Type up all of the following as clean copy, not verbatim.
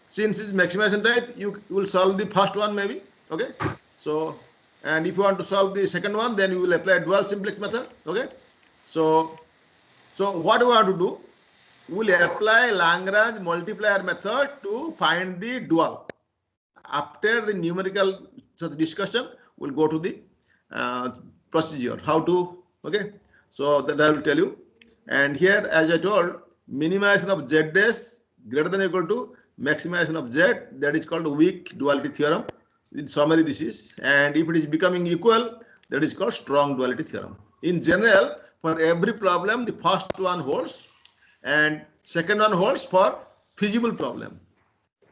since it's maximization type, you will solve the first one maybe. Okay. So, and if you want to solve the second one, then you will apply dual simplex method. Okay. So what do we want to do? We will apply Lagrange multiplier method to find the dual. After the numerical discussion, we'll go to the procedure, how to, okay. So that I will tell you. And here, as I told, minimization of z dash greater than or equal to maximization of z, that is called weak duality theorem. In summary, this is, and if it is becoming equal, that is called strong duality theorem. In general, for every problem, the first one holds and second one holds for feasible problem.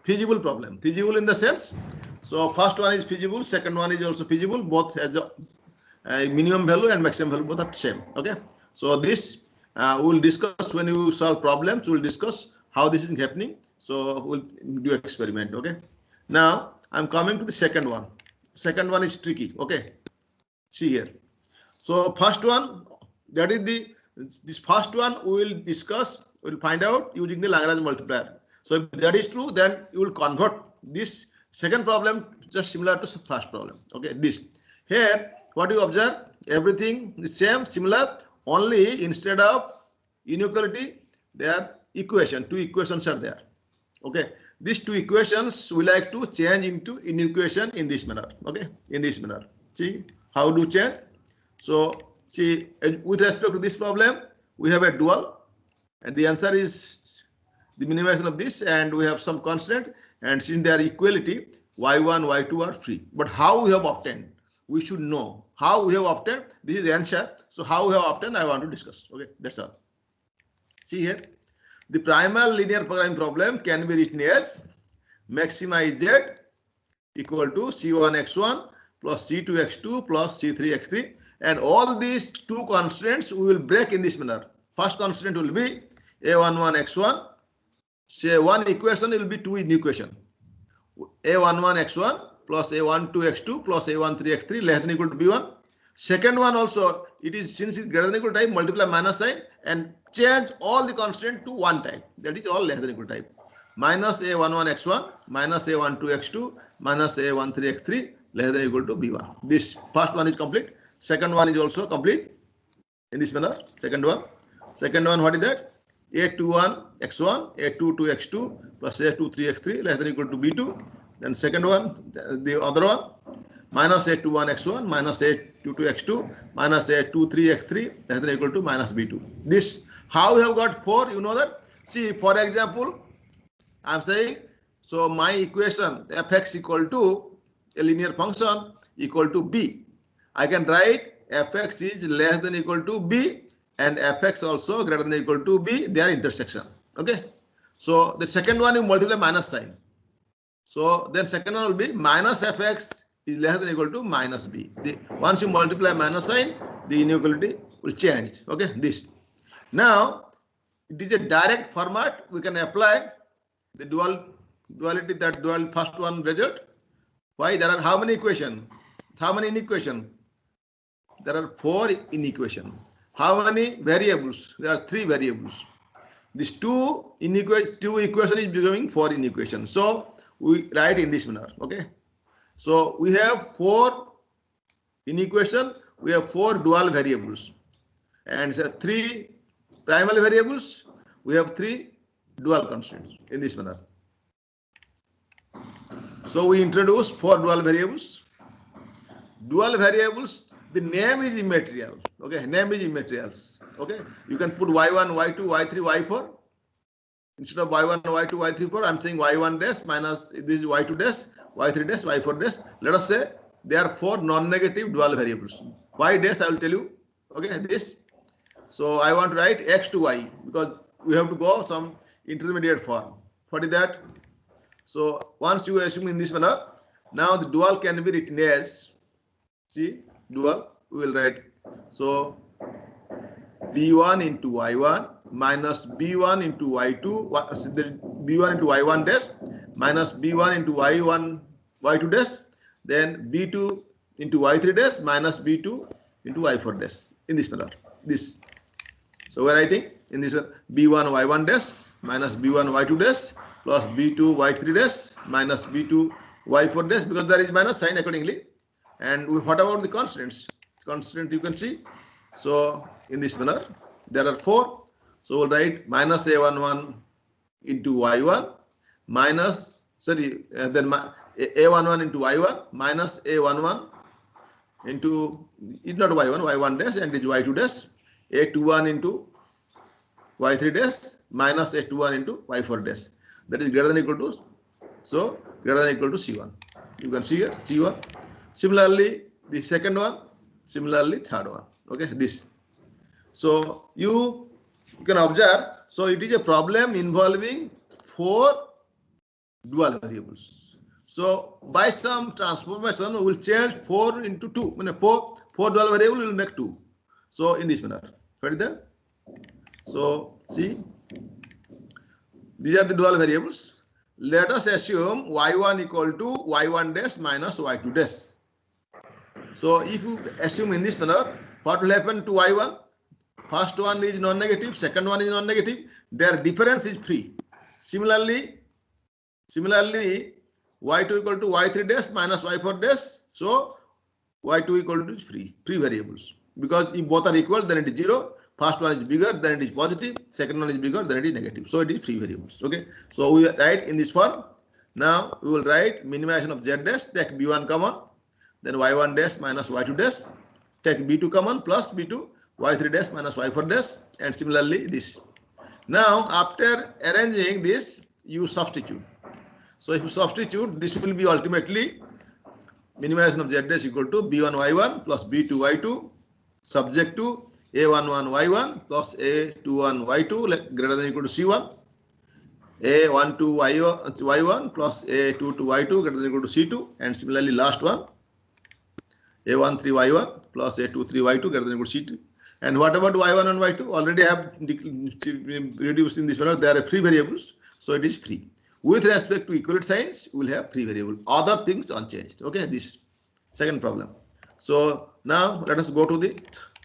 Feasible problem, feasible in the sense, so first one is feasible, second one is also feasible, both has a minimum value and maximum value, both are same. Okay, so this we will discuss when you solve problems. We will discuss how this is happening. So we'll do experiment. Okay, now I'm coming to the second one. Second one is tricky. Okay, see here. So first one, that is this first one we will discuss, we will find out using the Lagrange multiplier. So if that is true, then you will convert this second problem just similar to first problem. Okay, this here, what you observe, everything is same, similar, only instead of inequality, there equation, two equations are there. Okay, these two equations we like to change into inequation in this manner. Okay, in this manner. See how do change? So see, with respect to this problem, we have a dual, and the answer is the minimization of this, and we have some constant, and since they are equality, y1, y2 are free. But how we have obtained, we should know how we have obtained. This is the answer. So how we have obtained, I want to discuss. Okay, that's all. See here, the primal linear programming problem can be written as maximize z equal to c1x1 plus c2x2 plus c3x3, and all these two constants we will break in this manner. First constant will be a11x1. Say one equation will be two in equation. a11x1 plus a12x2 plus a13x3 less than or equal to b1. Second one also, it is, since it's greater than or equal type, multiply minus sign and change all the constant to one type. That is all less than or equal type. Minus a11x1 minus a12x2 minus a13x3 less than or equal to b1. This first one is complete. Second one is also complete in this manner. Second one, what is that? a21x1 a22x2 plus a23x3 less than or equal to b2. Then second one, the other one, minus a21x1 minus a22x2 minus a23x3 less than or equal to minus b2. This, how we have got 4, you know that? See, for example, I am saying, so my equation fx equal to a linear function equal to b. I can write fx is less than or equal to b and fx also greater than or equal to b, their intersection. Okay, so the second one you multiply minus sign. So then second one will be minus fx is less than or equal to minus b. Once you multiply minus sign, the inequality will change. Okay, this. Now it is a direct format. We can apply the duality, that dual first one result. Why? There are how many equation? How many inequation? There are 4 inequation. How many variables? There are 3 variables. These two equation is becoming 4 inequation. So we write in this manner. Okay. So we have 4 inequation. We have 4 dual variables, and 3 primal variables. We have 3 dual constants in this manner. So we introduce 4 dual variables. Dual variables, the name is immaterial. Okay, name is immaterial. Okay, you can put y1, y2, y3, y4. Instead of y1, y2, y3, 4, I'm saying y1 dash minus this is y2 dash, y3 dash, y4 dash. Let us say there are 4 non-negative dual variables. Y dash I will tell you. Okay, this. So I want to write x to y because we have to go some intermediate form. What is that? So once you assume in this manner, now the dual can be written as, see, dual we will write. So b1 into y1 minus b1 into y2, b1 into y1 dash minus b1 into y1 y2 dash, then b2 into y3 dash minus b2 into y4 dash in this manner. This. So we are writing in this one b1 y1 dash minus b1 y2 dash plus b2 y3 dash minus b2 y4 dash, because there is minus sign accordingly. And what about the constants? Constant you can see. So in this manner, there are 4. So we'll write minus a11 into y1 minus, sorry, then a11 into y1 minus a11 into, it's not y1, y1 dash, and it's y2 dash, a21 into y3 dash minus a21 into y4 dash. That is greater than equal to, so greater than equal to C1. You can see here C1. Similarly, the second one, similarly third one. Okay, this. So you can observe, so it is a problem involving 4 dual variables. So by some transformation, we will change 4 into 2. When 4 dual variable will make 2. So in this manner, right there. So see, these are the dual variables. Let us assume y1 equal to y1 dash minus y2 dash. So if you assume in this manner, what will happen to y1? First one is non-negative, second one is non-negative. Their difference is free. Similarly, y2 equal to y3 dash minus y4 dash. So y2 equal to free variables. Because if both are equal, then it is 0. First one is bigger, then it is positive. Second one is bigger, then it is negative. So it is free variables. Okay. So we write in this form. Now we will write minimization of z dash. Take b1 common, then y1 dash minus y2 dash. Take b2 common plus b2, y3 dash minus y4 dash, and similarly this. Now after arranging this, you substitute. So if you substitute, this will be ultimately minimization of z dash equal to b1 y1 plus b2 y2 subject to a11 y1 plus a21 y2 greater than or equal to c1, a12 y1 plus a22 y2 greater than or equal to c2, and similarly last one a13 y1 plus a23 y2 greater than or equal to c2. And what about y1 and y2? Already have reduced in this manner. They are free variables, so it is free. With respect to equivalent signs, we will have free variable. Other things unchanged. Okay, this second problem. So now let us go to the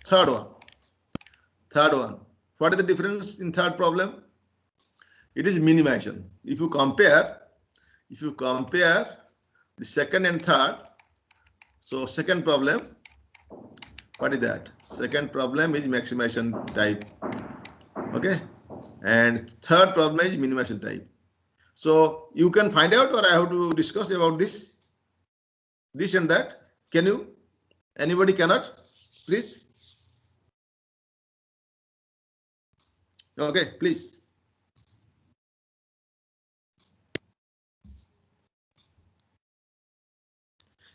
third one. What is the difference in third problem? It is minimization. If you compare the second and third, so second problem, what is that? Second problem is maximization type. Okay, and third problem is minimization type. So you can find out, or I have to discuss about this and that. Can you? Anybody cannot? Please. Okay, please.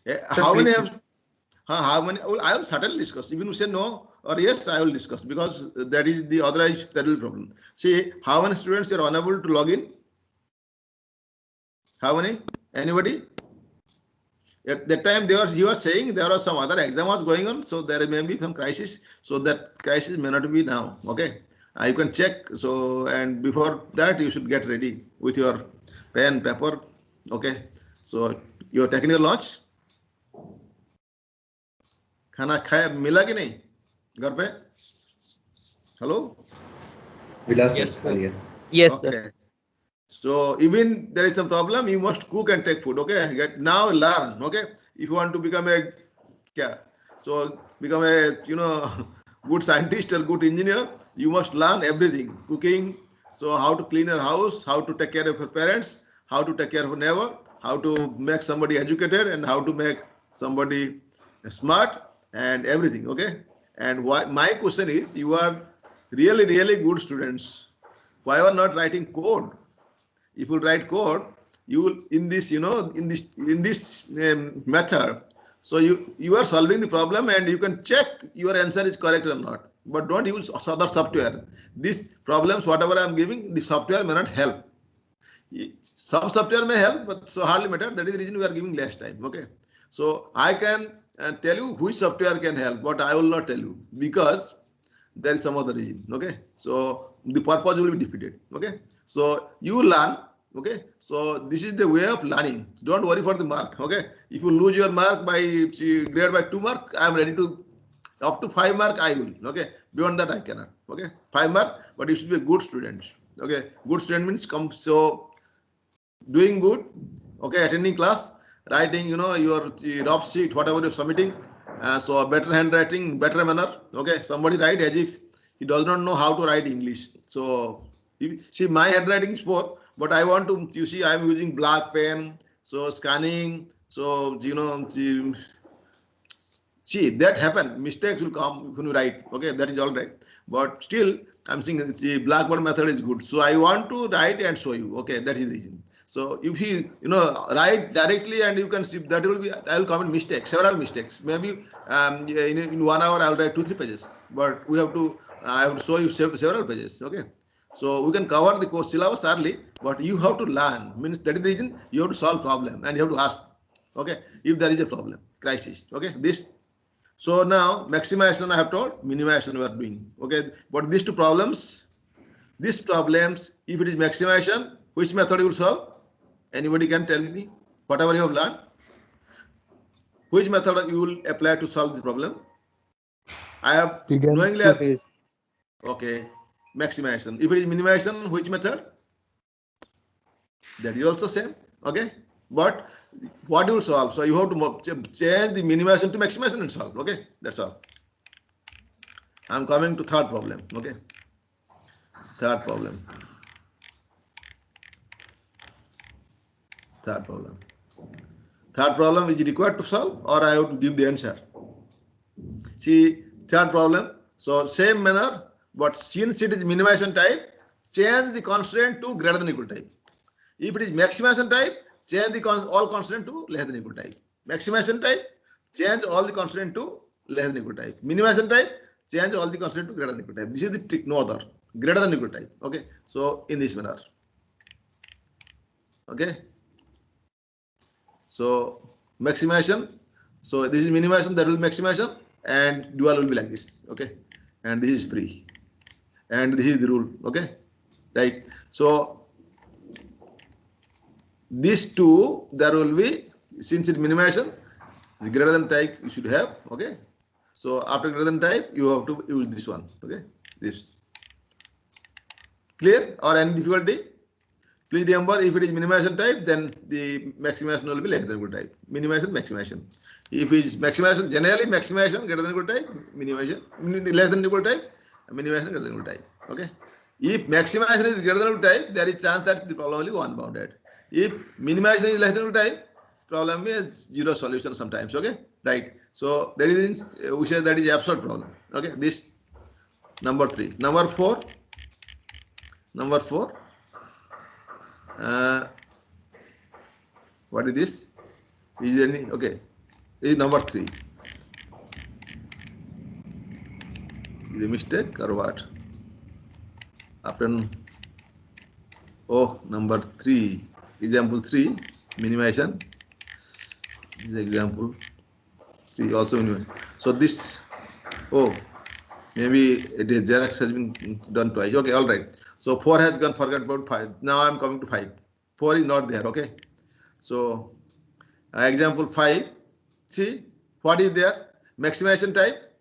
Yeah, how many have? How many? I will certainly discuss. Even you say no or yes, I will discuss, because that is the otherwise that will problem. See, how many students are unable to log in? How many? Anybody? At that time, you were saying there was some other exam was going on, so there may be some crisis. So that crisis may not be now. Okay, you can check. So, and before that, you should get ready with your pen, paper. Okay. So your technical lunch. खाना खाया मिला कि नहीं घर पे? Hello. Yes, sir. Yes, sir. So even there is some problem, you must cook and take food. Okay, now learn. Okay, if you want to become a good scientist or good engineer, you must learn everything. Cooking, so how to clean your house, how to take care of your parents, how to take care of a neighbor, how to make somebody educated, and how to make somebody smart, and everything. Okay, and my question is, you are really good students. Why are not writing code? If you write code, you will in this method. So you are solving the problem, and you can check your answer is correct or not. But don't use other software. These problems, whatever I am giving, the software may not help. Some software may help, but so hardly matter. That is the reason we are giving less time. Okay. So I can tell you which software can help, but I will not tell you, because there is some other reason. Okay. So the purpose will be defeated. Okay. So you learn. Okay. So this is the way of learning. Don't worry for the mark. Okay. If you lose your mark by grade by 2 mark, I am ready to up to 5 mark. I will. Okay. Beyond that I cannot. Okay. 5 mark, but you should be a good student. Okay. Good student means come. So doing good, okay, attending class, writing, your rough sheet, whatever you're submitting. So better handwriting, better manner. Okay, somebody write as if he does not know how to write English. So see, my handwriting is poor, but I want to. You see, I'm using black pen, so scanning. So see, that happen. Mistakes will come when you write. Okay, that is all right. But still, I'm saying the blackboard method is good. So I want to write and show you. Okay, that is the reason. So if you write directly and you can see, that will be, I will commit mistakes, several mistakes. Maybe in 1 hour I will write 2-3 pages. But we have to, I have to show you several pages. Okay. So we can cover the course syllabus early, but you have to learn. Means that is the reason you have to solve problem and you have to ask. Okay, if there is a problem, crisis. Okay, this. So now maximization I have told, minimization we are doing. Okay, but these problems, if it is maximization, which method you will solve? Anybody can tell me? Whatever you have learned, which method you will apply to solve the problem? I have knowingly. Okay, maximization. If it is minimization, which method? That is also same. Okay, but what you will solve? So you have to change the minimization to maximization and solve. Okay, that's all. I'm coming to third problem. Okay, third problem. Third problem is required to solve, or I have to give the answer. See, third problem. So same manner, but since it is minimization type, change the constraint to greater than equal type. If it is maximization type, change the all constraint to less than equal type. Maximization type, change all the constraint to less than equal type. Minimization type, change all the constraint to greater than equal type. This is the trick, no other. Greater than equal type. Okay. So in this manner. Okay. So maximization. So this is minimization, that will be maximization, and dual will be like this. Okay. And this is free. And this is the rule. Okay. Right. So these two, there will be, since it's minimization, the greater than type you should have. Okay. So after greater than type, you have to use this one. Okay. This. Clear or any difficulty? Please remember, if it is minimization type, then the maximization will be less than equal type. Minimization, maximization. If it is maximization, generally maximization greater than equal type, minimization less than equal type, minimization greater than equal type. Okay. If maximization is greater than equal type, there is chance that the problem will be one bounded. If minimization is less than equal type, problem is zero solution sometimes. Okay. Right. So that is, we say that is absolute problem. Okay. This number 3. Number 4. What is this? Is there any? Okay. This is number 3. Is a mistake or what? After number 3. Example 3, minimization. This is example 3 also minimization. So this, maybe it is Xerox has been done twice. Okay, all right. So 4 has gone, forget about 5. Now I'm coming to 5. 4 is not there. Okay. So example 5. See what is there? Maximization type.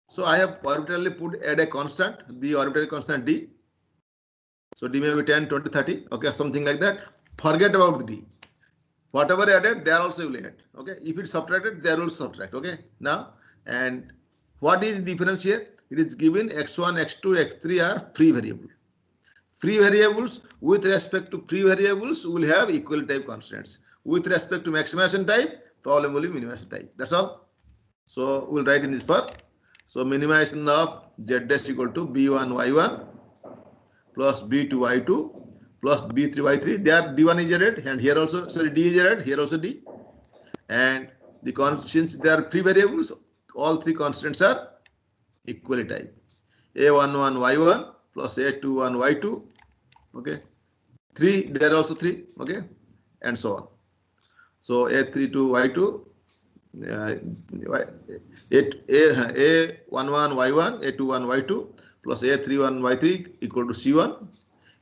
So I have arbitrarily add a constant, the arbitrary constant d. So d may be 10, 20, 30. Okay, something like that. Forget about the d. Whatever added, there also you will add. Okay. If it's subtracted, there will subtract. Okay. Now, and what is the difference here? It is given x1, x2, x3 are free variable. Free variables, with respect to free variables, will have equal type constants. With respect to maximization type, problem will be minimization type. That's all. So we'll write in this part. So minimization of z dash equal to b1 y1 plus b2 y2 plus b3 y3. There d1 is added, and here also, sorry, d is added, here also d. And the since they are free variables, all 3 constants are equally type. a11 y1 plus a21 y2. Okay. 3, there are also 3. Okay. And so on. So a32 y2, a11 y1, a21 y2 plus a31 y3 equal to c1,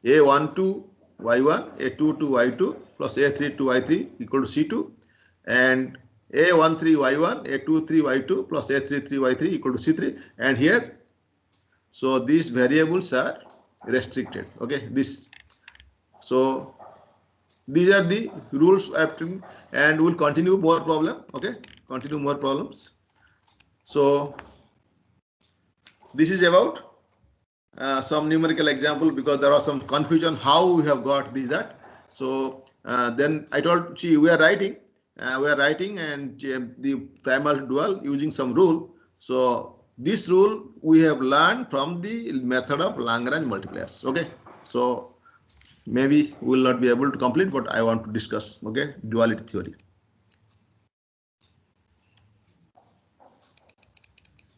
a12 y1, a22 y2 plus a32 y3 equal to c2, and a13 y1, a23 y2 plus a33 y3 equal to c3. And here, so these variables are restricted. Okay, this. So these are the rules after, and we'll continue more problem. Okay, continue more problems. So this is about some numerical example, because there was some confusion how we have got this that. So then I told, see, we are writing and the primal dual using some rule. So this rule we have learned from the method of Lagrange multipliers. Okay, so maybe we will not be able to complete, but I want to discuss. Okay, duality theory.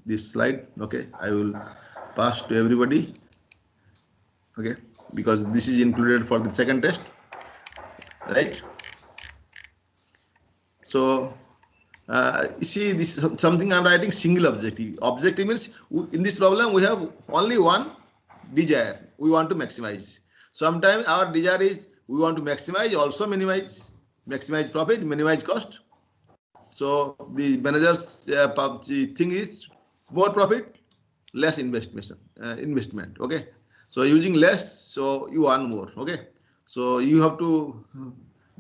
This slide, okay, I will pass to everybody. Okay, because this is included for the second test, right? So you see, this something I'm writing single objective. Objective means in this problem we have only one desire. We want to maximize. Sometimes our desire is we want to maximize, also minimize, maximize profit, minimize cost. So the manager's thing is more profit, less investment. Okay. So using less, so you earn more. Okay. So you have to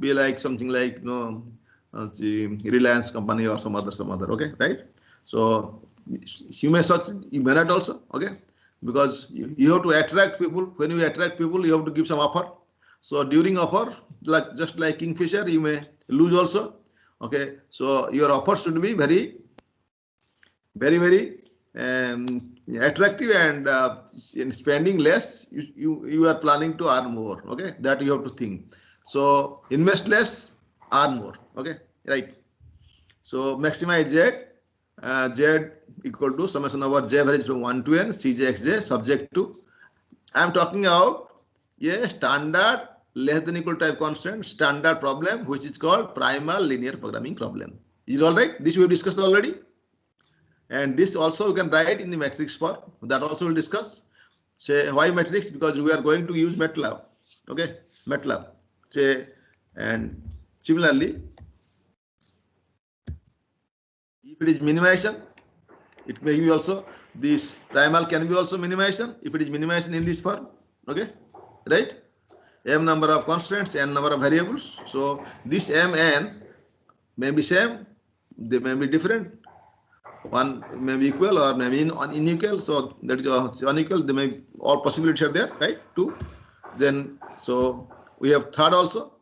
be like something like the Reliance company or some other. Okay, right? So you may not also. Okay, because you have to attract people. When you attract people, you have to give some offer. So during offer, just like Kingfisher, you may lose also. Okay, so your offer should be very attractive, and in spending less, you are planning to earn more. Okay, that you have to think. So invest less, earn more. Okay, right? So maximize z equal to summation over j varies from 1 to n cjxj subject to, I am talking about a standard less than equal type constant standard problem, which is called primal linear programming problem. Is it all right? This we have discussed already. And this also you can write in the matrix form. That also we'll discuss. Say why matrix? Because we are going to use MATLAB. Okay, MATLAB. Say, and similarly, if it is minimization, it may be also this primal can be also minimization if it is minimization in this form. Okay, right? M number of constants, n number of variables. So this m n may be same, they may be different. One may be equal or may be unequal. So that is unequal. They may all possibilities are there, right? 2. Then so we have third also.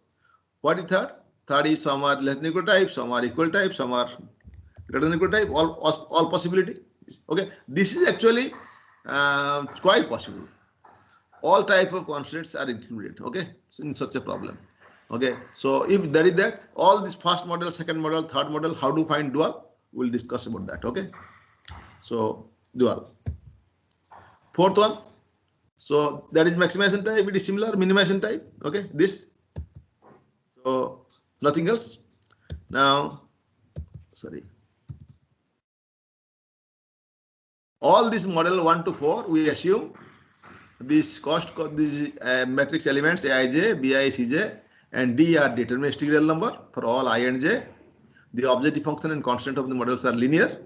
What is third? Third is some are less than equal type, some are equal type, some are greater than equal type. All possibility. Okay. This is actually quite possible. All type of constants are included. Okay. In such a problem. Okay. So if there is that, all this first model, second model, third model, how to find dual? We'll discuss about that. Okay. So dual. Fourth one. So that is maximization type. It is similar minimization type. Okay. This. So nothing else. Now, sorry. All this model 1 to 4, we assume this these matrix elements Aij, Bi, Cj, and D are deterministic real number for all I and j. The objective function and constant of the models are linear.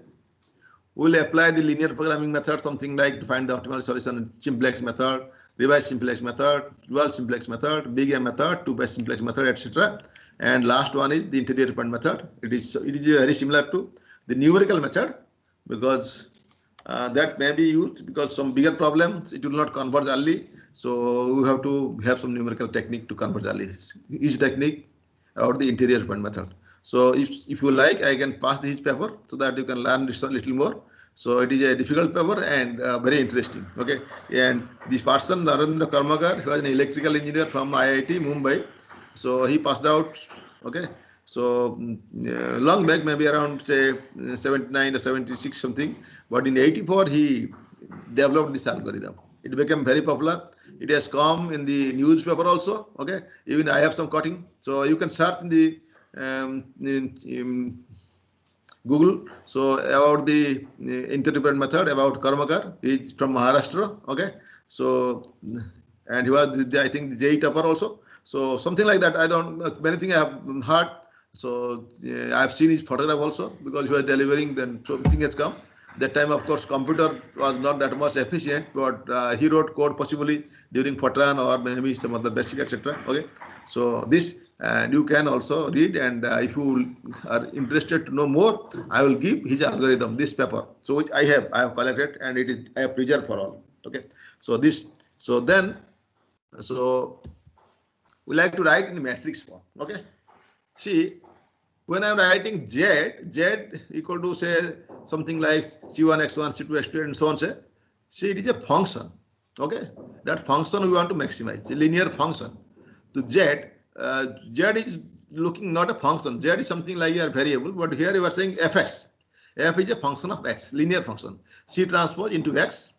We will apply the linear programming method, something like to find the optimal solution, simplex method, revised simplex method, dual simplex method, big M method, 2-base simplex method, etc. And last one is the interior point method. It is very similar to the numerical method, because that may be used because some bigger problems it will not converge early. So we have to have some numerical technique to converge early. Each technique or the interior point method. So if you like, I can pass this paper so that you can learn this a little more. So it is a difficult paper and very interesting. Okay, and this person Narendra Karmakar, who was an electrical engineer from IIT Mumbai. So he passed out. Okay, so long back, maybe around say 79 or 76 something. But in 84 he developed this algorithm. It became very popular. It has come in the newspaper also. Okay, even I have some cutting. So you can search in the in Google. So about the interpret method about Karmakar, he's from Maharashtra. Okay, so and he was I think the JEE topper also. So something like that. I don't many things I have heard. So I have seen his photograph also because he was delivering. Then something has come. That time, of course, computer was not that much efficient, but he wrote code possibly during Fortran or maybe some other basic, etc. Okay, so this, and you can also read, and if you are interested to know more, I will give his algorithm, this paper. So which I have collected, and it is I have preserved for all. Okay, so this, so then, so we like to write in matrix form. Okay, see, when I'm writing z equal to say something like c1 x1 c2 x2 and so on, say, see, it is a function. Okay, that function we want to maximize, a linear function. To z is looking not a function. Z is something like a variable, but here you are saying fx. F is a function of x, linear function. C transpose into x.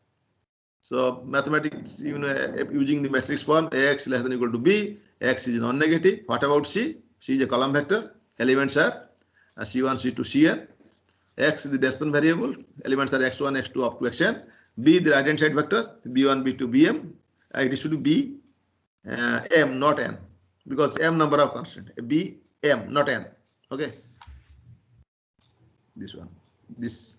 So mathematics, using the matrix form, ax less than or equal to b, x is non-negative. What about c? C is a column vector. Elements are c1, c2, cn. X is the decision variable. Elements are x1, x2 up to xn. B the right hand side vector. b1, b2, bm. It should be m, not n, because m number of constant. B m, not n. Okay. This one. This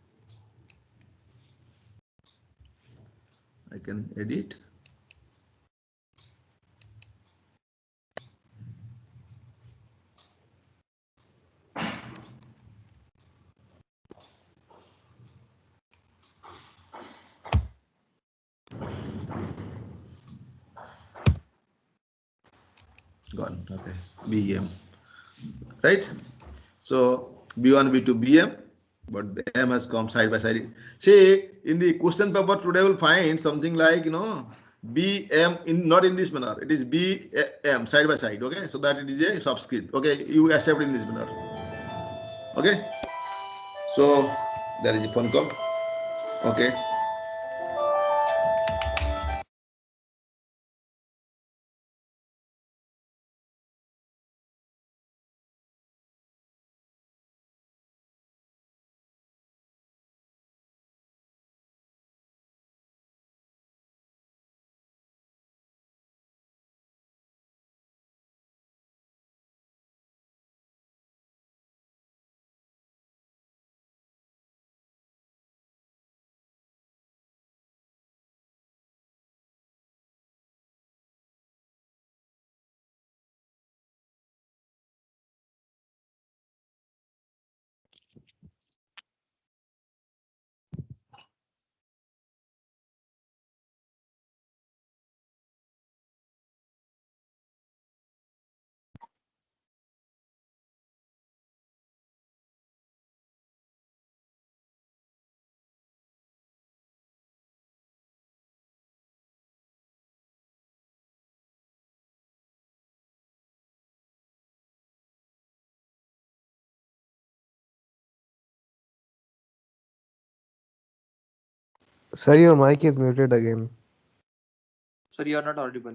I can edit. Gone. Okay. Bm. Right. So b1, b2, bm, but m has come side by side. See, in the question paper today, we'll find something like bm in not in this manner. It is bm side by side. Okay, so that it is a subscript. Okay, you accept in this manner. Okay, so there is a phone call. Okay. Sir, your mic is muted again. Sir, you are not audible.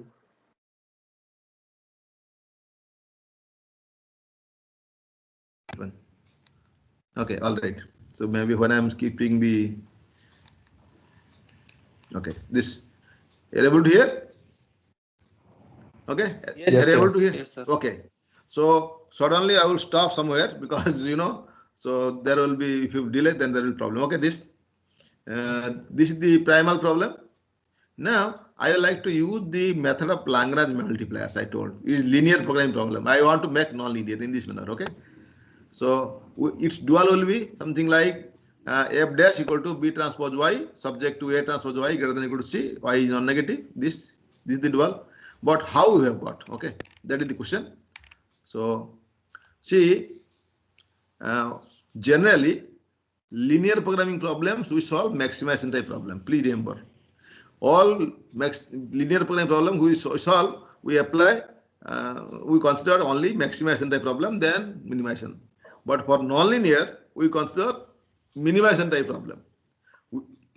Okay, all right. So maybe when I'm skipping the, okay, this, you're able to hear? Okay, Yes, you're sir. able to hear? Yes, sir. Okay, so suddenly I will stop somewhere because so there will be, if you delay, then there will be problem. Okay, this is the primal problem. Now I would like to use the method of Lagrange multipliers. I told it is linear programming problem. I want to make non-linear in this manner. Okay, so its dual will be something like f dash equal to b transpose y subject to a transpose y greater than or equal to c. Y is non-negative. This is the dual. But how we have got? Okay, that is the question. So see, generally linear programming problems we solve maximization type problem. Please remember, all linear programming problem we solve, we apply, we consider only maximization type problem, then minimization. But for non-linear, we consider minimization type problem.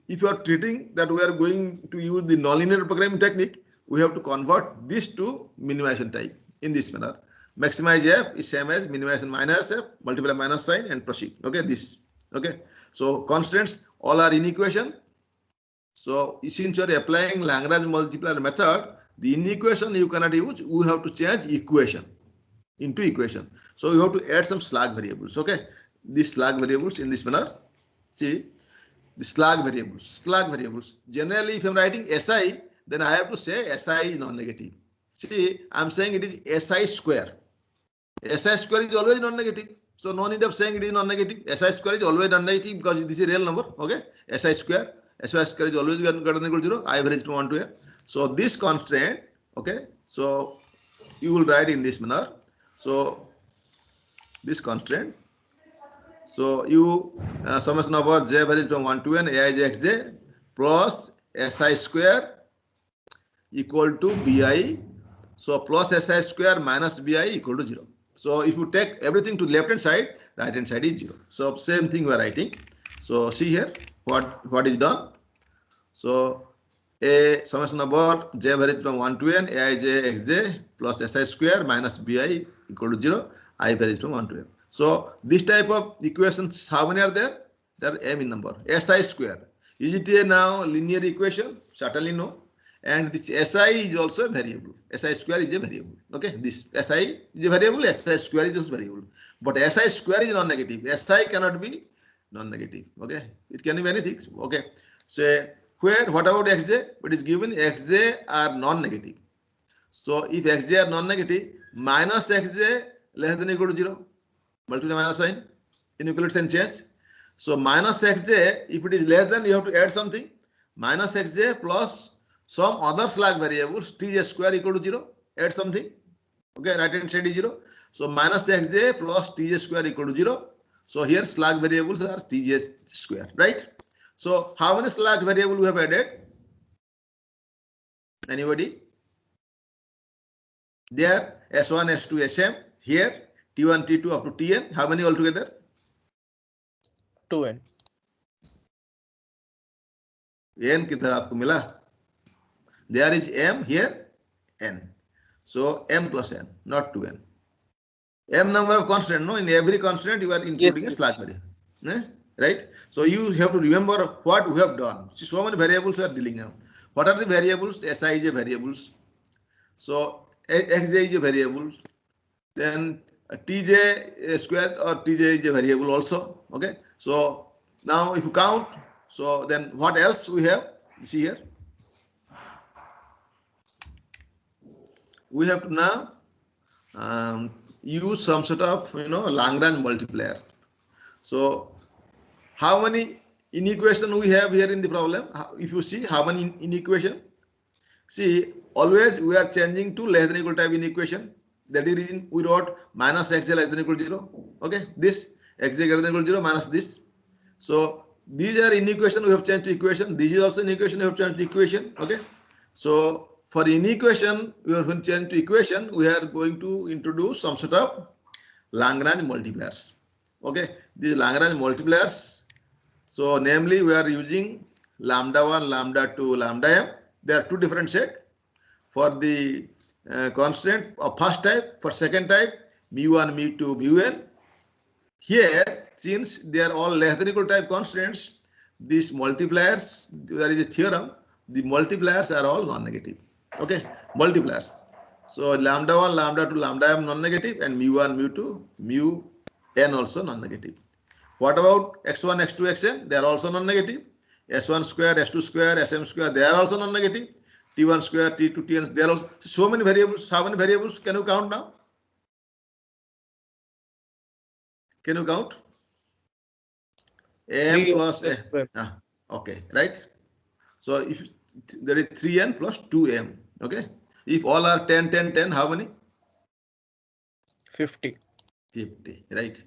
If you are treating that we are going to use the non-linear programming technique, we have to convert this to minimization type in this manner. Maximize f is same as minimization minus f, multiply minus sign and proceed. Okay, this. Okay, so constants all are in equation. So since you are applying Lagrange multiplier method, the inequation you cannot use, we have to change equation into equation. So you have to add some slack variables. Okay, these slack variables in this manner. See, the slug variables. Slug variables. Generally, if I'm writing SI, then I have to say SI is non-negative. See, I'm saying it is SI square. SI square is always non-negative. So no need of saying it is non-negative. SI square is always non-negative because this is a real number. Okay. SI square is always greater than equal to 0. I average to 1 to a. So this constraint, okay. So you will write in this manner. So this constraint. So you summation over j varies from 1 to n aij xj plus si square equal to bi. So plus si square minus bi equal to 0. So if you take everything to the left hand side, right hand side is 0. So same thing we are writing. So see here what is done. So a summation over j varies from 1 to n aij xj plus si square minus bi equal to 0. I varies from 1 to n. So this type of equations, how many are there? There are m in number. Si square. Is it a now linear equation? Certainly no. And this si is also a variable. Si square is a variable. Okay, this si is a variable. Si square is just variable. But si square is non-negative. Si cannot be non-negative. Okay, it can be anything. Okay, so where what about xj? It is given xj are non-negative. So if xj are non-negative, minus xj less than or equal to 0. Multiply minus sign, inequality sign change. So minus xj, if it is less than, you have to add something. Minus xj plus some other slug variables, tj square equal to 0. Add something. Okay, right hand side is 0. So minus xj plus tj square equal to 0. So here slug variables are tj square, right? So how many slug variables we have added? Anybody? There s1, s2, sm. Here t1, t2 up to tn. How many altogether? 2n. n किधर आपको मिला? There is m, here n. So m plus n, not 2n. M number of constant, no? In every constant you are including a slug variable. Right? So you have to remember what we have done. See, so many variables we are dealing now. What are the variables? Sij variables. So xj is a variable. Then tj square or tj is a variable also. Okay. So now if you count, so then what else we have? See here. We have to now use some sort of Lagrange multipliers. So how many inequation we have here in the problem? If you see how many inequation, see always we are changing to less than or equal type inequation. That is the reason we wrote minus xj less than or equal to 0. Okay, this xj greater than or equal to 0 minus this. So these are inequation we have changed to equation. This is also an equation we have changed to equation. Okay, so for inequation we are going to change to equation. We are going to introduce some sort of Lagrange multipliers. Okay, these Lagrange multipliers. So namely we are using lambda 1, lambda 2, lambda m. There are two different sets. For the constant of first type, for second type, mu1, mu2, mu_n. Here, since they are all less than or equal type constants, these multipliers, there is a theorem, the multipliers are all non-negative. Okay, multipliers. So lambda 1, lambda 2, lambda m non-negative, and mu1, mu2, mu_n also non-negative. What about x1, x2, xn? They are also non-negative. S1 square, S2 square, Sm square, they are also non-negative. T1 square, T2, Tn, they are also so many variables. How many variables can you count now? Can you count? M plus a. Okay, right. So if there is 3n plus 2m. Okay. If all are 10, 10, 10, how many? 50. 50, right.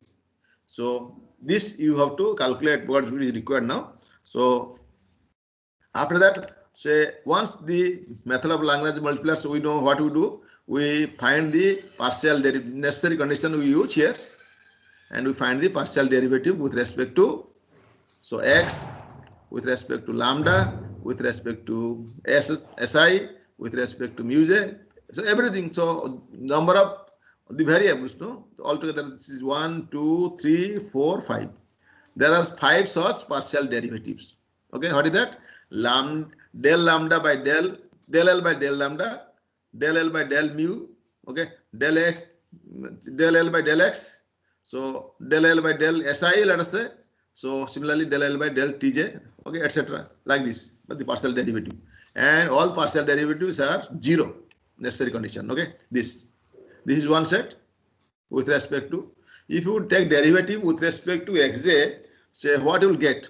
So this you have to calculate what is required now. So after that, say once the method of Lagrange multipliers, so we know what we do. We find the partial derivative, necessary condition we use here, and we find the partial derivative with respect to, so x with respect to lambda, with respect to si, with respect to mu_j, so everything. So number of the variables, no, altogether this is 1, 2, 3, 4, 5. There are 5 such partial derivatives. Okay, what is that? Del lambda by del L by del lambda, del L by del mu. Okay, del x, del L by del x. So del L by del si, let us say. So similarly del L by del tj. okay, etc. Like this, but the partial derivative, and all partial derivatives are 0, necessary condition. Okay, this is one set with respect to. If you take derivative with respect to xj, say what you will get.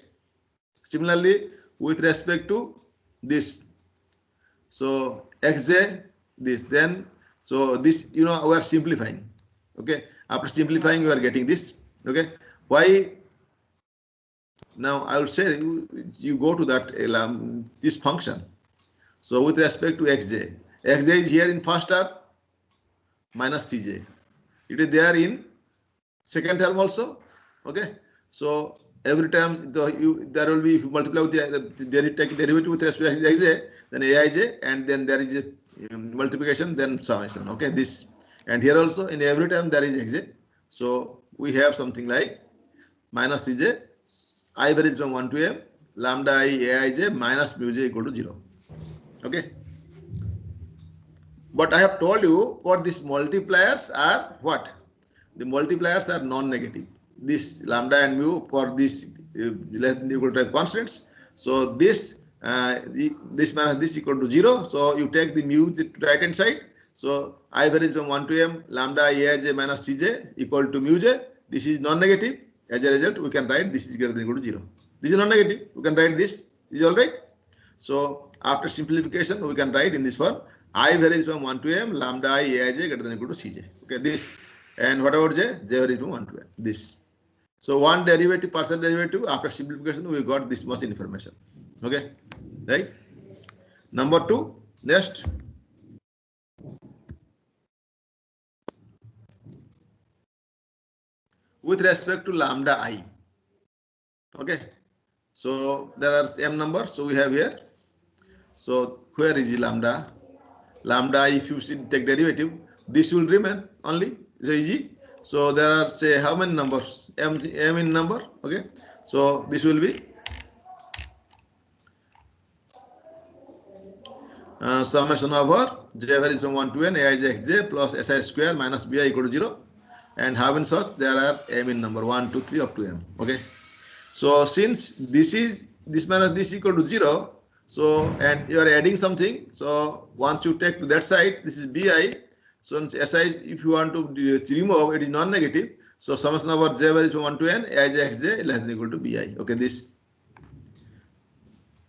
Similarly, with respect to this, so xj this, then so this, we are simplifying. Okay, after simplifying you are getting this. Okay, why? Now I will say you go to that this function. So with respect to xj is here in first term minus cj. It is there in second term also. Okay, so every time there will be, if you multiply with the take derivative with respect to xj, then aij, and then there is a multiplication, then summation. Okay, this, and here also in every term there is xj. So we have something like minus cj, I varies from 1 to m, lambda I aij minus mu j equal to 0. Okay. But I have told you what these multipliers are what? The multipliers are non-negative. This lambda and mu for this less than equal to type constants. So this this minus this equal to 0. So you take the mu to right hand side. So I varies from 1 to m, lambda aij minus cj equal to mu j. This is non-negative. As a result, we can write this is greater than equal to 0. This is non-negative. We can write this. Is all right. So after simplification, we can write in this form. I varies from 1 to m, lambda I aij greater than equal to cj. Okay, this. And what about j? J varies from 1 to m. This. So one derivative, partial derivative, after simplification, we got this much information. Okay, right? Number 2, next. With respect to lambda I. Okay, so there are m numbers. So we have here. So where is the lambda? Lambda, if you take derivative, this will remain only. So easy. So there are, say, how many numbers? M in number. Okay. So this will be summation over j varies from 1 to n aij xj plus si square minus bi equal to 0. And having such, there are m in number 1, 2, 3 up to m. Okay. So since this is this minus this equal to 0, so and you are adding something. So once you take to that side, this is bi. So si, if you want to remove, it is non-negative. So summation over j varies from 1 to n aij xj less than equal to bi. Okay, this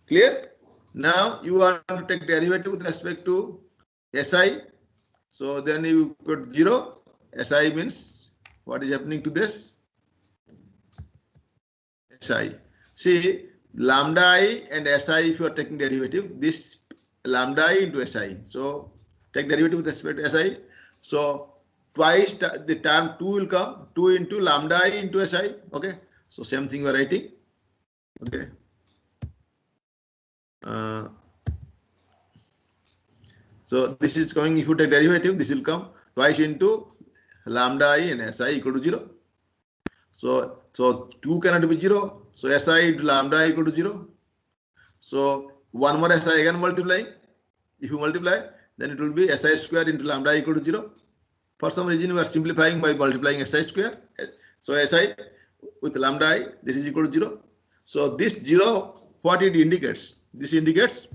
clear? Now you want to take derivative with respect to si. So then you put 0. Si means what is happening to this? Si. See, lambda I and si, if you are taking derivative, this lambda I into si. So take derivative with respect to si. So twice the term 2 will come, 2 into lambda I into si. Okay. So same thing we are writing. Okay. So this is coming, if you take derivative, this will come twice into lambda I and si equal to 0. So 2 cannot be 0. So si into lambda I equal to 0. So one more si again multiplying. If you multiply, then it will be si square into lambda I equal to 0. For some reason, we are simplifying by multiplying si square. So si with lambda I, this is equal to 0. So this 0, what it indicates? This indicates,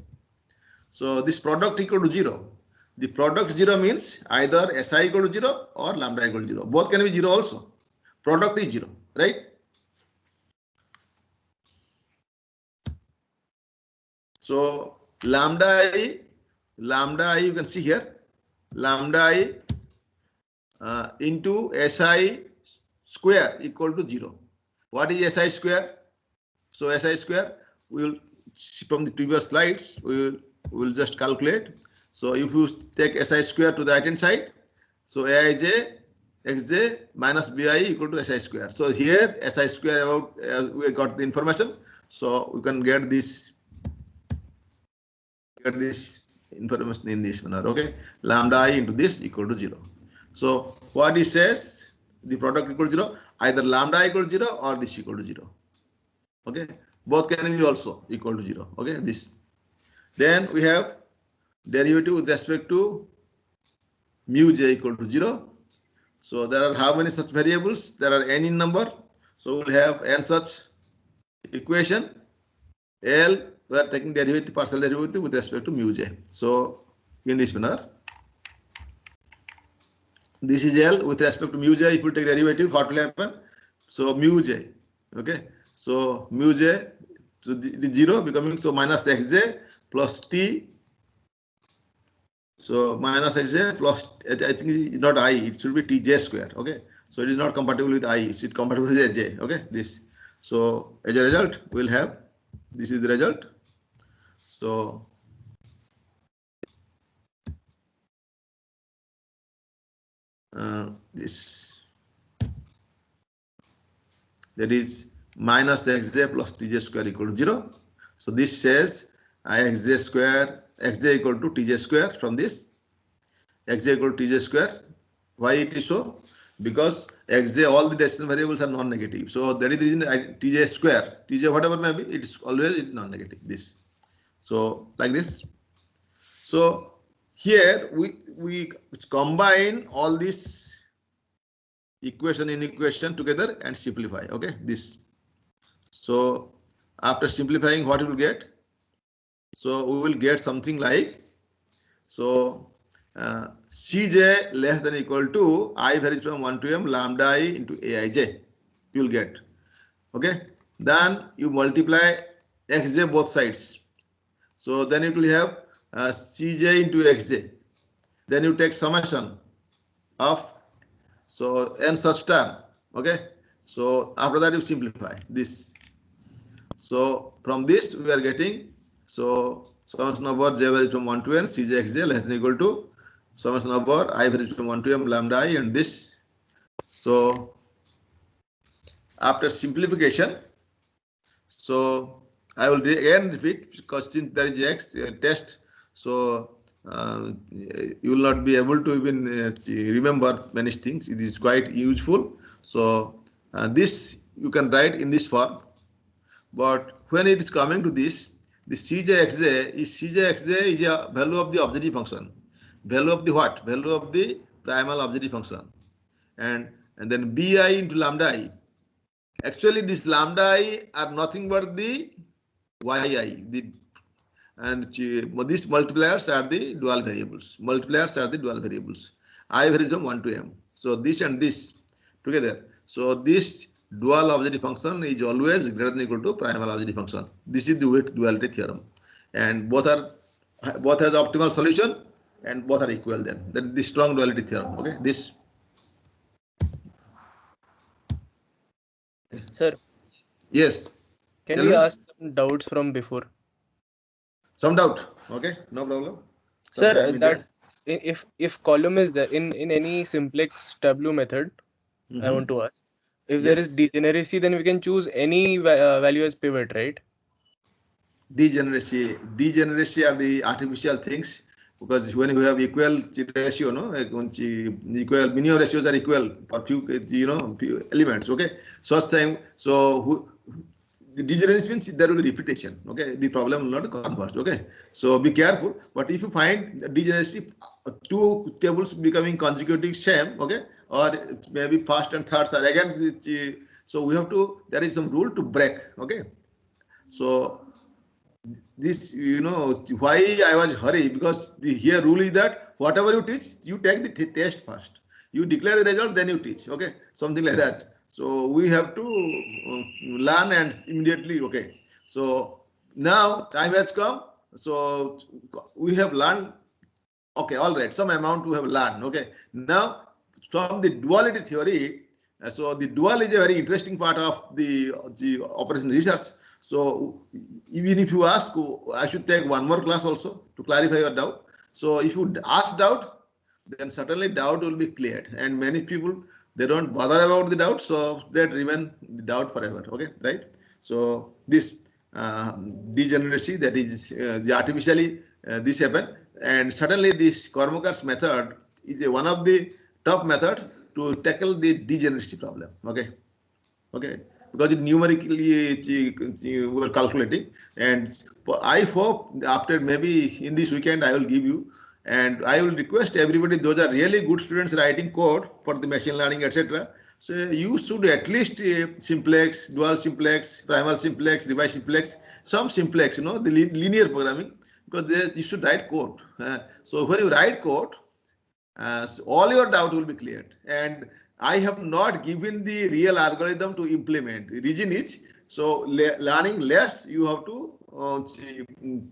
so this product equal to 0. The product 0 means either si equal to 0 or lambda equal to 0. Both can be 0 also. Product is 0, right? So lambda I, you can see here, lambda I into si square equal to 0. What is si square? So si square, we will see from the previous slides, we will just calculate. So if you take si square to the right hand side, so aij xj minus bi equal to si square. So here si square about we got the information. So we can get this information in this manner. Okay, lambda I into this equal to 0. So what it says, the product equal to 0, either lambda equal to 0 or this equal to 0. Okay, both can be also equal to 0. Okay, this. Then we have derivative with respect to mu j equal to 0. So there are how many such variables? There are n in number. So we'll have n such equation. L, we are taking derivative, partial derivative with respect to mu j. So in this manner, this is L with respect to mu j. If you take derivative, what will happen? So mu j, okay. So mu j, so the 0 becoming so minus xj plus t. So minus xj plus, I think not I, it should be tj square, okay. So it is not compatible with I, it is compatible with j, okay. This. So as a result, we'll have, this is the result. So this, that is minus xj plus tj square equal to 0. So this says xj square, xj equal to tj square from this, xj equal to tj square. Why it is so? Because xj, all the decimal variables are non-negative. So that is the reason tj square, tj whatever may be, it is always non-negative. This. So like this. So here we combine all this equation in equation together and simplify. Okay, this. So after simplifying, what we will get? So we will get something like, so Cj less than equal to I varies from 1 to m lambda I into Aij. You will get. Okay. Then you multiply xj both sides. So then it will have Cj into xj. Then you take summation of, so n such term. Okay. So after that you simplify this. So from this we are getting, so summation over j varies from 1 to n Cj xj less than equal to summation over I varies from 1 to m lambda I and this. So after simplification, so I will again repeat, because since there is x test, so you will not be able to even remember many things. It is quite useful. So this you can write in this form. But when it is coming to this, the Cjxj is a value of the objective function. Value of the what? Value of the primal objective function. And then Bi into lambda I. Actually, this lambda I are nothing but the Yi. And these multipliers are the dual variables. Multipliers are the dual variables. I varies from 1 to m. So this and this together. So this dual objective function is always greater than equal to primal objective function. This is the weak duality theorem, and both has optimal solution and both are equal. Then the strong duality theorem. Okay, this. Sir, Yes. can Tell we me. ask some doubts from before? Some doubt. Okay, no problem. Sir, Sometime that if column is there in any simplex tableau method, I want to ask, if there is Yes. degeneracy, then we can choose any value as pivot, right? Degeneracy are the artificial things, because when you have equal ratio, no, equal minimum ratios are equal for few, few elements. Okay, such time, so the degeneracy means there will be repetition. Okay, the problem will not converge. Okay, so be careful. But if you find degeneracy, two tables becoming consecutive same, okay, or maybe first and thirds are again, so we have to, there is some rule to break. Okay, so this, why I was hurry, because the here rule is that whatever you teach, you take the test first, you declare the result, then you teach. Okay, something like that. So we have to learn and immediately. Okay, so now time has come, so we have learned. Okay, all right, some amount we have learned. Okay, now from the duality theory, so the dual is a very interesting part of the operation research. So even if you ask, I should take one more class also to clarify your doubt. So if you ask doubt, then certainly doubt will be cleared. And many people, they don't bother about the doubt, so they remain the doubt forever. Okay, right? So this degeneracy, that is the artificially this happen, and certainly this Kormaker's method is one of the top method to tackle the degeneracy problem. Okay, okay, because it numerically we were calculating, and I hope after maybe in this weekend I will give you, and I will request everybody, those are really good students writing code for the machine learning, etc. So you should at least simplex, dual simplex, primal simplex, revised simplex, some simplex, the linear programming, because you should write code. So when you write code, so all your doubt will be cleared. And I have not given the real algorithm to implement. The reason is, so learning less, you have to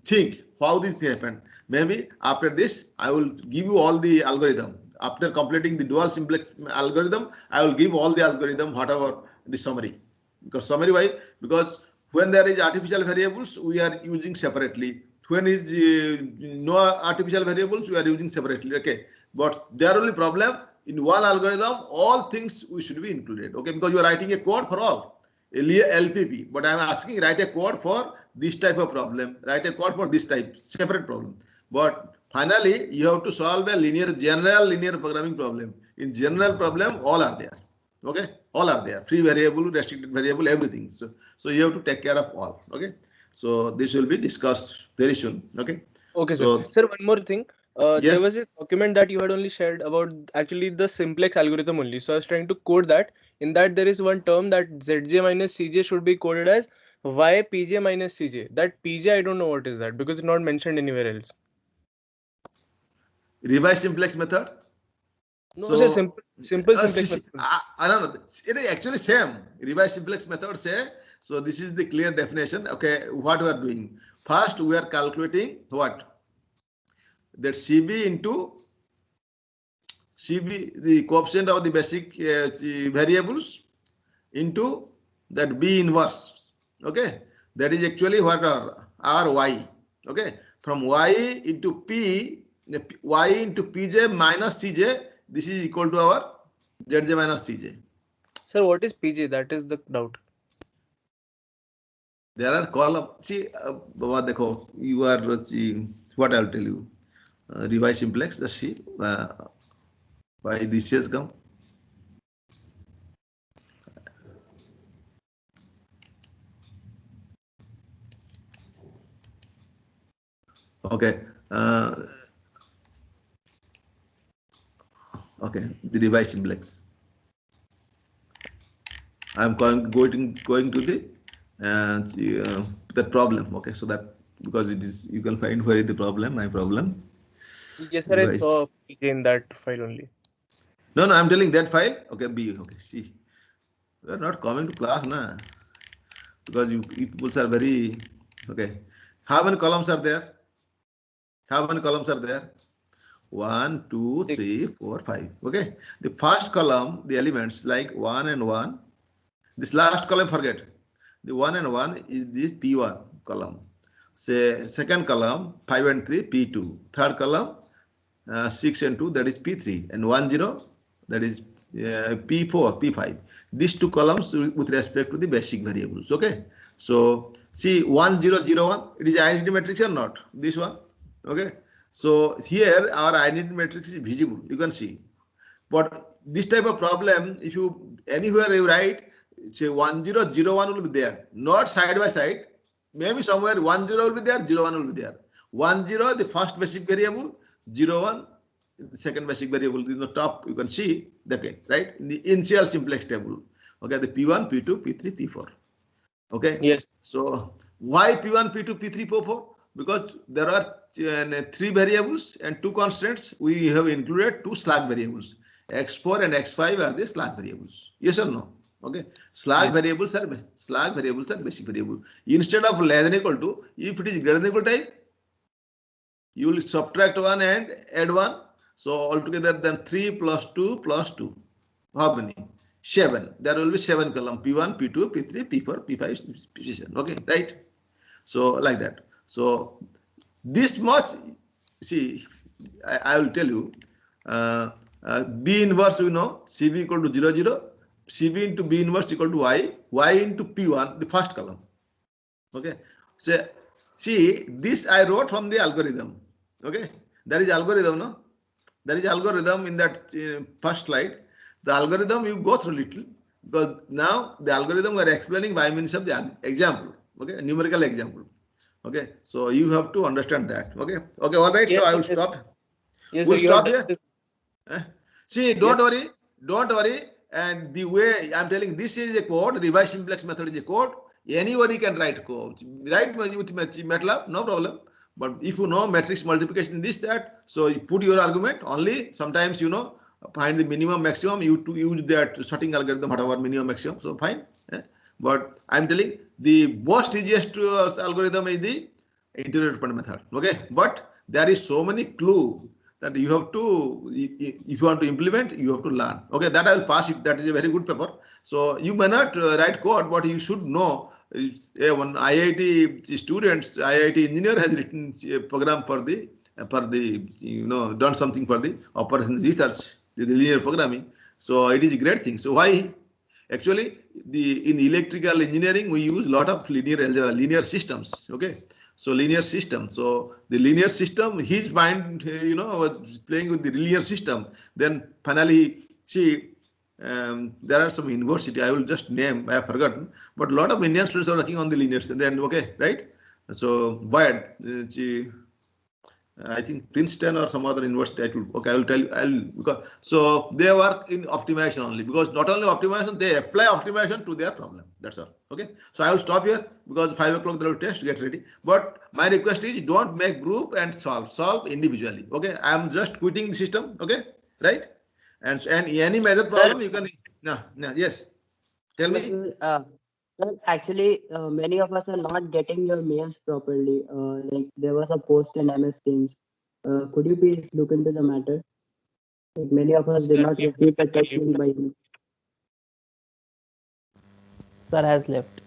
think how this happened. Maybe after this, I will give you all the algorithm. After completing the dual simplex algorithm, I will give all the algorithm, whatever the summary. Because summary why? Because when there is artificial variables, we are using separately. When is no artificial variables, we are using separately. Okay, but there only problem in one algorithm, all things we should be included. Okay, because you are writing a code for all LPP, but I am asking write a code for this type of problem, write a code for this type separate problem. But finally, you have to solve a general linear programming problem. In general problem, all are there. Okay, all are there. Free variable, restricted variable, everything. So you have to take care of all. Okay. So this will be discussed very soon. Okay. Okay, So sir. Sir, one more thing. There yes, was a document that you had only shared about actually the simplex algorithm only. So I was trying to code that. In that, there is one term that Zj minus Cj should be coded as Ypj minus Cj. That Pj, I don't know what is that because it's not mentioned anywhere else. revised simplex method. No, So sir, simple simplex method. I don't know. It is actually same. Revised simplex method say. So this is the clear definition. Okay, what we are doing? First, we are calculating what? That CB into CB, the coefficient of the basic variables into that B inverse. Okay, that is actually what our Y. Okay, from Y into P, Y into Pj minus Cj, this is equal to our Zj minus Cj. Sir, what is PJ? That is the doubt. There are column. See, Baba, dekho, you are what I'll tell you. Revise simplex. Just see why this has come. Okay. Okay. The revise simplex. I'm going to the that problem. Okay. So that because it is you can find where is the problem. My problem. Yes, sir, I saw PJ in that file only. No, I'm telling that file. Okay, B. Okay, see, we are not coming to class, na, because you people are very okay. How many columns are there? How many columns are there? 1, 2, 3, 4, 5. Okay, the first column, the elements like 1 and 1. This last column, forget. The 1 and 1 is this P1 column. Say second column 5 and 3 P2. Third column 6 and 2, that is P3, and 1 0, that is P4, P5. These two columns with respect to the basic variables. Okay, so see 1 0 0 1, it is identity matrix or not? This one. Okay, so here our identity matrix is visible, you can see. But this type of problem, if you anywhere you write, say 1 0 0 1 will be there, not side by side. Maybe somewhere 1 0 will be there, 0 1 will be there. 1 0, the first basic variable, 0 1, the second basic variable. In the top, you can see the okay, right? In the initial simplex table. Okay, the P1, P2, P3, P4. Okay. Yes. So why P1, P2, P3, P4? Because there are 3 variables and 2 constants. We have included 2 slack variables. X4 and X5 are the slack variables. Yes or no? Okay. Slack variables are basic variable. Instead of less than equal to, if it is greater than equal to type, you will subtract 1 and add 1. So altogether then 3 plus 2 plus 2. How many? 7. There will be 7 column. P1, P2, P3, P4, P5, P7. Okay, right? So like that. So this much, see, I will tell you, B inverse, you know, CV equal to 0, 0. CV into B inverse equal to Y into P1, the first column. Okay. So see, this I wrote from the algorithm. Okay. That is algorithm, no? There is algorithm in that first slide. The algorithm you go through little, because now the algorithm we are explaining by means of the example. Okay, numerical example. Okay, so you have to understand that. Okay, okay, all right. Yes, so I will stop. Yes, We'll sir, you have stop here. done See, don't worry. And the way I'm telling, this is a code, revised simplex method is a code. Anybody can write code. Write with MATLAB, no problem. But if you know matrix multiplication, this, that, so you put your argument only. Sometimes, you know, find the minimum, maximum, you to use that sorting algorithm, whatever minimum, maximum, so fine. But I'm telling the most easiest algorithm is the integer method. Okay, but there is so many clue that you have to, if you want to implement, you have to learn. Okay, that I will pass it. That is a very good paper. So you may not write code, but you should know. One IIT students, IIT engineer has written a program for the you know, done something for the operation research, the linear programming. So it is a great thing. So why? Actually, in electrical engineering we use a lot of linear algebra, linear systems. Okay, so linear system. So the linear system, his mind, you know, was playing with the linear system. Then finally, see, there are some university, I will just name, I have forgotten, but a lot of Indian students are working on the linear system. Then okay, right? So why? I think Princeton or some other university. I will tell you. Because so they work in optimization only, because not only optimization, they apply optimization to their problem. That's all. Okay. So I will stop here because 5 o'clock they will test. Get ready. But my request is don't make group and solve individually. Okay. I am just quitting the system. Okay. Right. And any major problem you can. No. Yes. Tell me. Sir, actually, many of us are not getting your mails properly. Like there was a post in MS Teams. Could you please look into the matter? Like many of us did not receive the test mail by email. Sir has left.